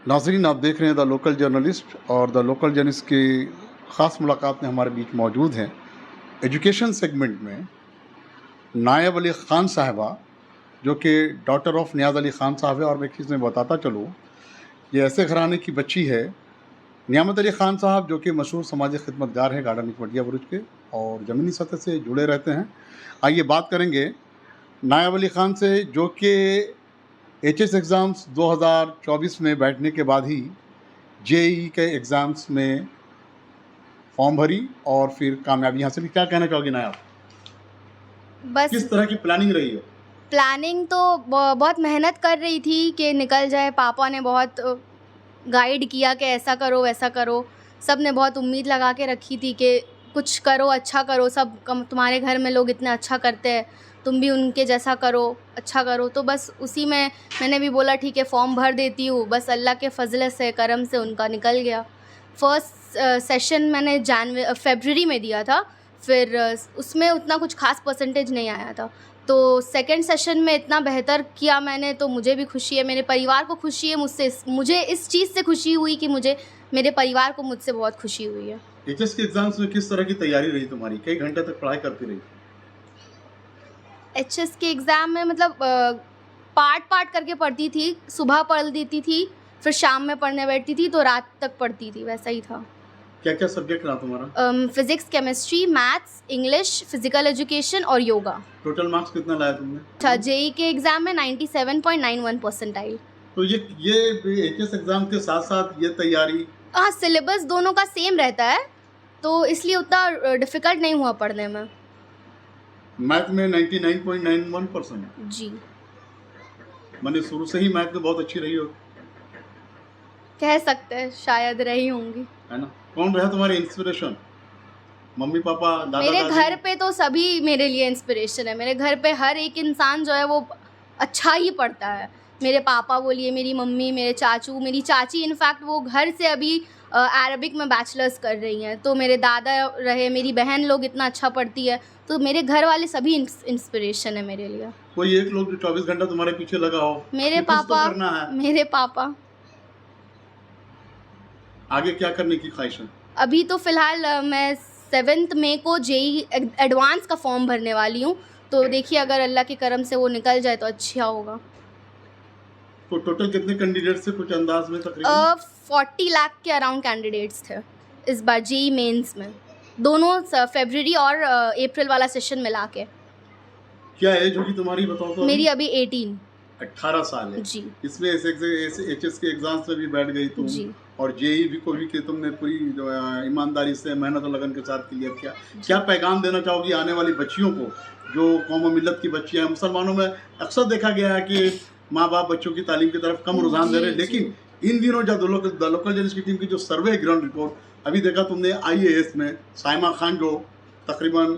नाज़रीन, आप देख रहे हैं द लोकल जर्नलिस्ट और द लोकल जर्नलिस्ट की ख़ास मुलाकात में हमारे बीच मौजूद हैं एजुकेशन सेगमेंट में नायब अली ख़ान साहिबा, जो कि डॉटर ऑफ नियाज़ अली ख़ान साहब है। और मैं एक चीज़ में बताता चलूँ, ये ऐसे घराने की बच्ची है, नियामत अली ख़ान साहब, जो कि मशहूर समाजी खिदमतगार हैं गार्डन निकमटिया बुरुज के और ज़मीनी सतह से जुड़े रहते हैं। आइए बात करेंगे नायब अली ख़ान से, जो कि एचएस एग्ज़ाम्स 2024 में बैठने के बाद ही जेईई के एग्ज़ाम्स में फॉर्म भरी और फिर कामयाबी हासिल की। क्या कहना चाहोगी नायब? बस किस तरह की प्लानिंग रही है? प्लानिंग तो बहुत मेहनत कर रही थी कि निकल जाए। पापा ने बहुत गाइड किया कि ऐसा करो वैसा करो। सब ने बहुत उम्मीद लगा के रखी थी कि कुछ करो, अच्छा करो। सब तुम्हारे घर में लोग इतना अच्छा करते हैं, तुम भी उनके जैसा करो, अच्छा करो। तो बस उसी में मैंने भी बोला ठीक है फॉर्म भर देती हूँ। बस अल्लाह के फजल से, करम से उनका निकल गया। फर्स्ट सेशन मैंने फरवरी में दिया था, फिर उसमें उतना कुछ खास परसेंटेज नहीं आया था। तो सेकंड सेशन में इतना बेहतर किया मैंने, तो मुझे भी खुशी है, मेरे परिवार को खुशी है। मुझे इस चीज़ से खुशी हुई कि मेरे परिवार को मुझसे बहुत खुशी हुई है। एचएस के एग्ज़ाम्स में किस तरह की तैयारी रही तुम्हारी? कई घंटे तक पढ़ाई करती रही? एचएस के एग्ज़ाम में मतलब पार्ट करके पढ़ती थी। सुबह पढ़ देती थी, फिर शाम में पढ़ने बैठती थी, तो रात तक पढ़ती थी, वैसा ही था। क्या क्या सब्जेक्ट रहा तुम्हारा? Physics, chemistry, maths, English, physical education और योगा। टोटल मार्क्स कितना लाया तुमने? अच्छा, जेईई के एग्ज़ाम में 97.91 परसेंटाइल। तो ये एचएस एग्ज़ाम के साथ साथ ये तैयारी? हाँ, सिलेबस दोनों का सेम रहता है, तो इसलिए उतना डिफ़िकल्ट नहीं हुआ पढ़ने में। मैथ में 99.91%? जी, मैंने शुरू से ही मैथ में बहुत अच्छी रही हो, कह सकते हैं, शायद रही होंगी। है ना? कौन रहा तुम्हारे इंस्पिरेशन? मम्मी पापा, दादा मेरे दादी? घर पे तो सभी मेरे लिए इंस्पिरेशन है। मेरे घर पे हर एक इंसान जो है वो अच्छा ही पढ़ता है। मेरे पापा बोलिए, मेरी मम्मी, मेरे चाचू, मेरी चाची, इनफैक्ट वो घर से अभी अरबिक में बैचलर्स कर रही हैं। तो मेरे दादा रहे, मेरी बहन लोग इतना अच्छा पढ़ती है। तो मेरे घर वाले सभी इंस्पिरेशन है मेरे लिए। कोई एक लोग जो 24 घंटा तुम्हारे पीछे लगा हो? मेरे कि कुछ तो पापा, करना है। मेरे पापा। आगे क्या करने की ख्वाहिश है? अभी तो फ़िलहाल मैं 7 मई को जेईई एडवांस का फॉर्म भरने वाली हूँ। तो देखिए, अगर अल्लाह के करम से वो निकल जाए तो अच्छा होगा। तो टोटल कितने कैंडिडेट से कुछ अंदाज में तकरीबन? 40 लाख के अराउंड कैंडिडेट्स थे इस बार जेईई मेंस में, दोनों फरवरी और अप्रैल वाला सेशन मिला के। क्या एज होगी तुम्हारी, बताओ तो? मेरी अभी 18 साल है जी। इसमें एचएस के एग्जाम्स में भी बैठ गई तुम जी। और जेईई भी को भी कि तुमने पूरी ईमानदारी से, मेहनत और लगन के साथ क्लियर किया। क्या पैगाम देना चाहोगी आने वाली बच्चियों को, जो कौम और मिल्लत की बच्चियां हैं? मुसलमानों में अक्सर देखा गया है कि माँ बाप बच्चों की तालीम की तरफ कम रुझान दे रहे हैं, लेकिन इन दिनों जब द लोकल जर्नलिस्ट की टीम की जो सर्वे ग्राउंड रिपोर्ट अभी देखा तुमने आईएएस में, साइमा खान जो तकरीबन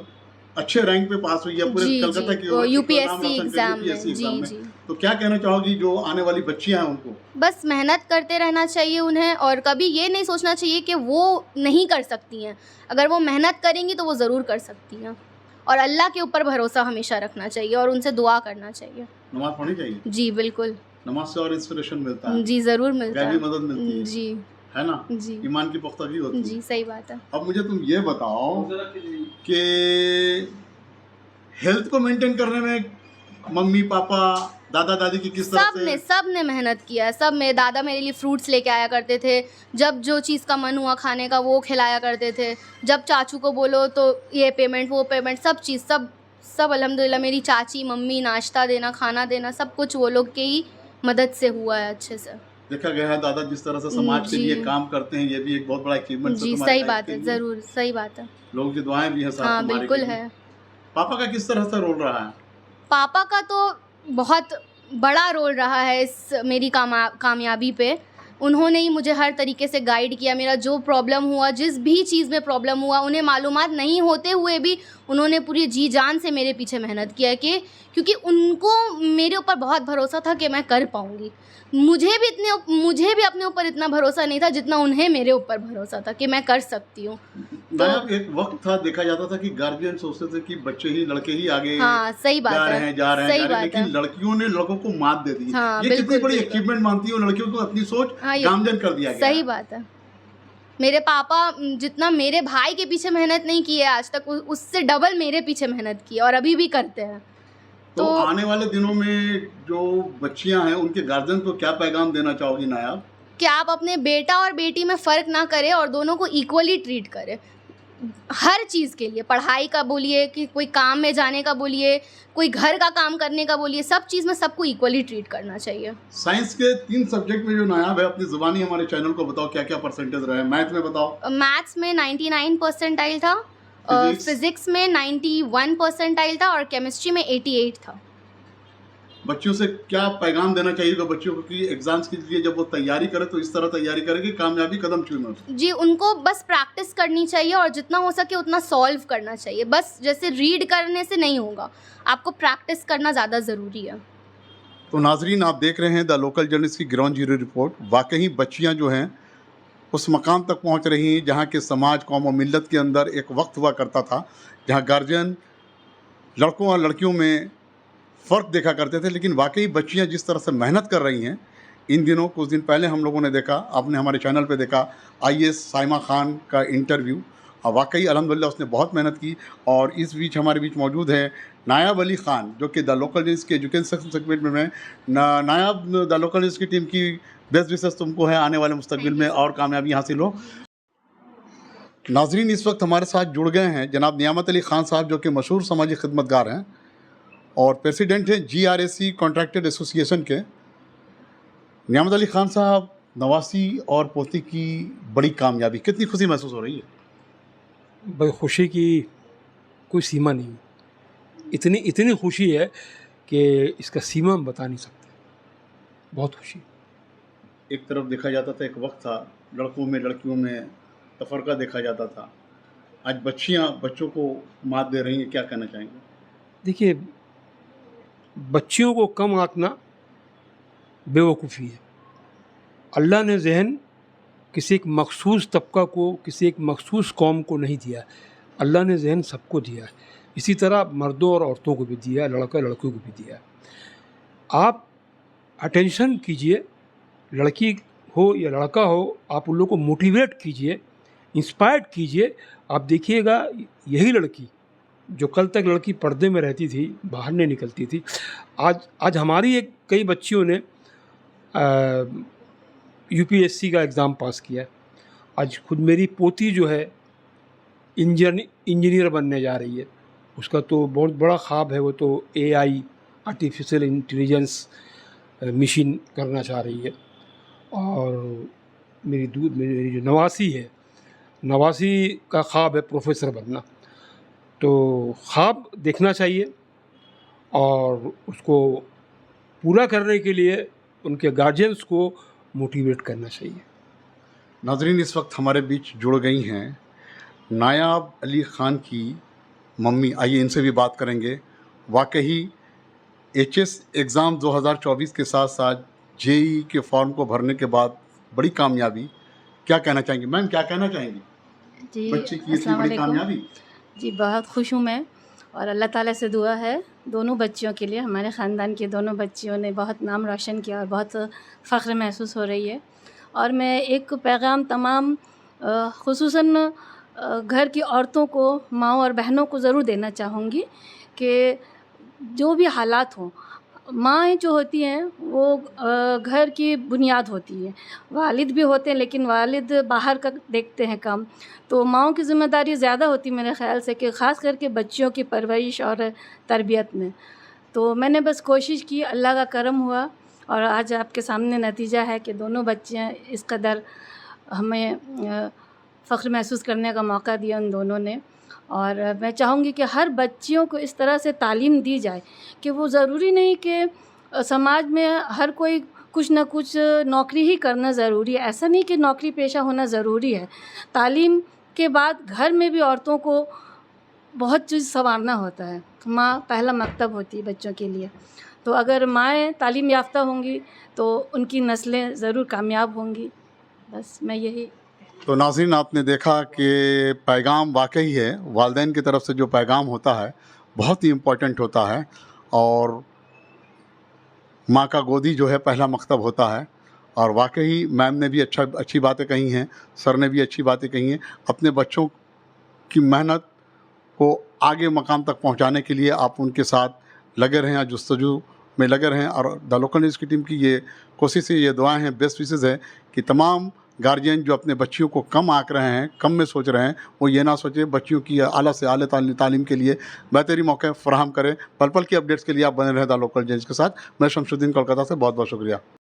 अच्छे रैंक पे पास हुई है पूरे कलकत्ता की यूपीएससी एग्जाम में। जी। तो क्या कहना चाहोगी जो आने वाली बच्चियां हैं उनको? बस मेहनत करते रहना चाहिए उन्हें, और कभी ये नहीं सोचना चाहिए कि वो नहीं कर सकती हैं। अगर वो मेहनत करेंगी तो वो ज़रूर कर सकती हैं, और अल्लाह के ऊपर भरोसा हमेशा रखना चाहिए और उनसे दुआ करना चाहिए। नमाज पढ़नी चाहिए? जी बिल्कुल। नमाज से और इंस्पिरेशन मिलता है? जी ज़रूर मिलता है, मदद मिलती है, जी, है ना? जी, ईमान की पुख्तगी होती है। जी, सही बात है। अब मुझे तुम ये बताओ कि हेल्थ को मेंटेन करने में मम्मी पापा, दादा दादी की किस तरह से? सब ने मेहनत किया है। सब, मेरे दादा मेरे लिए फ्रूट्स लेके आया करते थे, जब जो चीज़ का मन हुआ खाने का वो खिलाया करते थे। जब चाचू को बोलो तो ये पेमेंट वो पेमेंट, सब चीज़, सब अल्हम्दुलिल्लाह मेरी चाची, मम्मी, नाश्ता देना, खाना देना, सब कुछ वो लोग के ही मदद से हुआ है अच्छे से। देखा गया है दादा जिस तरह से समाज के लिए काम करते हैं, ये भी एक बहुत बड़ा अचीवमेंट है। जी सही बात है, ज़रूर सही बात है। लोगों की दुआएं भी हैं साथ। हाँ बिल्कुल है। पापा का किस तरह से रोल रहा है? पापा का तो बहुत बड़ा रोल रहा है इस मेरी कामयाबी पे। उन्होंने ही मुझे हर तरीके से गाइड किया। मेरा जो प्रॉब्लम हुआ, जिस भी चीज़ में प्रॉब्लम हुआ, उन्हें मालूमात नहीं होते हुए भी उन्होंने पूरी जी जान से मेरे पीछे मेहनत किया कि क्योंकि उनको मेरे ऊपर बहुत भरोसा था कि मैं कर पाऊँगी। मुझे भी अपने ऊपर इतना भरोसा नहीं था जितना उन्हें मेरे ऊपर भरोसा था कि मैं कर सकती हूँ। तो एक वक्त था, देखा जाता था कि गार्जियन सोचते थे कि बच्चे ही, लड़के ही आगे सही बात जा रहे हैं, लेकिन लड़कियों ने लड़कों को मात दे दी। हाँ, ये कितनी बड़ी अचीवमेंट मानती हो लड़कियों को अपनी सोच हाँ ये गामजन कर दिया गया सही है। बात है। मेरे पापा जितना मेरे भाई के पीछे मेहनत नहीं की है आज तक, उससे डबल मेरे पीछे मेहनत की है और अभी भी करते हैं। तो तो आने वाले दिनों में जो बच्चियां हैं उनके गार्जियन को क्या पैगाम देना चाहोगी नायाब? कि आप अपने बेटा और बेटी में फ़र्क ना करें और दोनों को इक्वली ट्रीट करें। हर चीज़ के लिए, पढ़ाई का बोलिए कि कोई काम में जाने का बोलिए, कोई घर का काम करने का बोलिए, सब चीज़ में सबको इक्वली ट्रीट करना चाहिए। साइंस के 3 सब्जेक्ट में जो नायाब है अपनी जुबानी हमारे चैनल को बताओ क्या क्या परसेंटेज रहे। मैथ में बताओ। मैथ्स में 99 परसेंटाइल था, फिज़िक्स में 91 परसेंटाइल था और केमिस्ट्री में 88 था। बच्चों से क्या पैगाम देना चाहिए बच्चों को कि एग्जाम्स के लिए जब वो तैयारी करें तो इस तरह तैयारी करें कि कामयाबी कदम छूए ना? जी, उनको बस प्रैक्टिस करनी चाहिए और जितना हो सके उतना सॉल्व करना चाहिए। बस जैसे रीड करने से नहीं होगा, आपको प्रैक्टिस करना ज़्यादा ज़रूरी है। तो नाजरीन, आप देख रहे हैं द लोकल जर्नलिस्ट की ग्राउंड जीरो रिपोर्ट। वाकई बच्चियां जो हैं उस मकाम तक पहुंच रही हैं जहां के समाज, कौम और मिल्लत के अंदर एक वक्त हुआ करता था जहां गार्जियन लड़कों और लड़कियों में फ़र्क देखा करते थे, लेकिन वाकई बच्चियां जिस तरह से मेहनत कर रही हैं इन दिनों, कुछ दिन पहले हम लोगों ने देखा, आपने हमारे चैनल पे देखा आईएएस साइमा खान का इंटरव्यू। वाकई अल्हम्दुलिल्लाह उसने बहुत मेहनत की। और इस बीच हमारे बीच मौजूद है नायाब अली ख़ान जो कि द लोकल न्यूज़ के एजुकेशन सेगमेंट में हैं। नायाब, द लोकल न्यूज़ की टीम की बेस्ट विशेष तुमको है, आने वाले मुस्तकबिल में और कामयाबी हासिल हो। नाजरीन, इस वक्त हमारे साथ जुड़ गए हैं जनाब नियामत अली ख़ान साहब जो कि मशहूर समाजी खिदमतगार हैं और प्रेसिडेंट हैं GRAC कॉन्ट्रैक्टेड एसोसिएशन के। नियामत अली ख़ान साहब, नवासी और पोती की बड़ी कामयाबी, कितनी खुशी महसूस हो रही है? भाई खुशी की कोई सीमा नहीं, इतनी खुशी है कि इसका सीमा हम बता नहीं सकते। बहुत खुशी। एक तरफ देखा जाता था, एक वक्त था लड़कों में लड़कियों में तफरका देखा जाता था, आज बच्चियां बच्चों को मात दे रही हैं, क्या कहना चाहेंगे? देखिए, बच्चियों को कम आंकना बेवकूफ़ी है। अल्लाह ने जहन किसी एक मखसूस तबका को, किसी एक मखसूस कौम को नहीं दिया। अल्लाह ने जहन सबको दिया है। इसी तरह मर्दों और औरतों को भी दिया है, लड़का लड़कियों को भी दिया है। आप अटेंशन कीजिए, लड़की हो या लड़का हो, आप उन लोगों को मोटिवेट कीजिए, इंस्पायर्ड कीजिए। आप देखिएगा यही लड़की जो कल तक लड़की पर्दे में रहती थी, बाहर नहीं निकलती थी, आज हमारी कई बच्चियों ने UPSC का एग्ज़ाम पास किया। आज खुद मेरी पोती जो है इंजीनियर बनने जा रही है। उसका तो बहुत बड़ा ख्वाब है, वो तो AI आर्टिफिशियल इंटेलिजेंस मिशन करना चाह रही है। और मेरी जो नवासी है, नवासी का ख्वाब है प्रोफेसर बनना। तो ख्वाब देखना चाहिए और उसको पूरा करने के लिए उनके गार्जियंस को मोटिवेट करना चाहिए। नाजरीन, इस वक्त हमारे बीच जुड़ गई हैं नायाब अली ख़ान की मम्मी। आइए इनसे भी बात करेंगे। वाकई HS एग्ज़ाम 2024 के साथ साथ JEE के फॉर्म को भरने के बाद बड़ी कामयाबी, क्या कहना चाहेंगी मैम? क्या कहना चाहेंगी जी, बच्चे की इतनी अस्सलाम बड़ी वालेकुम। कामयाबी? जी, बहुत खुश हूँ मैं और अल्लाह ताला से दुआ है दोनों बच्चियों के लिए। हमारे ख़ानदान की दोनों बच्चियों ने बहुत नाम रोशन किया और बहुत फ़ख्र महसूस हो रही है। और मैं एक पैगाम तमाम ख़ुसूसन घर की औरतों को, माँओं और बहनों को ज़रूर देना चाहूँगी कि जो भी हालात हों, माँएँ जो होती हैं वो घर की बुनियाद होती हैं। वालिद भी होते हैं लेकिन वालिद बाहर का देखते हैं काम, तो माँओं की ज़िम्मेदारी ज़्यादा होती है मेरे ख़्याल से कि ख़ास करके बच्चियों की परवरिश और तरबियत में। तो मैंने बस कोशिश की, अल्लाह का करम हुआ और आज आपके सामने नतीजा है कि दोनों बच्चियाँ इस कदर हमें फ़ख्र महसूस करने का मौका दिया उन दोनों ने। और मैं चाहूँगी कि हर बच्चियों को इस तरह से तालीम दी जाए कि वो ज़रूरी नहीं कि समाज में हर कोई कुछ ना कुछ नौकरी ही करना ज़रूरी है। ऐसा नहीं कि नौकरी पेशा होना ज़रूरी है। तालीम के बाद घर में भी औरतों को बहुत चीज़ संवारना होता है। माँ पहला मकतब होती है बच्चों के लिए। तो अगर माएँ तालीम याफ्ता होंगी तो उनकी नस्लें ज़रूर कामयाब होंगी। बस मैं यही। तो नाज़रीन, आपने देखा कि पैगाम वाकई है, वालिदैन की तरफ से जो पैगाम होता है बहुत ही इम्पोर्टेंट होता है और माँ का गोदी जो है पहला मकतब होता है। और वाकई मैम ने भी अच्छी बातें कही हैं, सर ने भी अच्छी बातें कही हैं। अपने बच्चों की मेहनत को आगे मकाम तक पहुंचाने के लिए आप उनके साथ लगे रहें, जुस्तजू में लगे रहें। और द लोकल न्यूज़ की टीम की ये कोशिश है, ये दुआएं हैं, बेस्ट विशेज़ है कि तमाम गार्जियन जो अपने बच्चियों को कम आंक रहे हैं, कम में सोच रहे हैं, वो ये ना सोचें, बच्चियों की आला से आला तालीम के लिए बेहतरीन मौके फराहम करें। पल पल की अपडेट्स के लिए आप बने रहें द लोकल न्यूज़ के साथ। मैं शमशुद्दीन कोलकाता से बहुत बहुत शुक्रिया।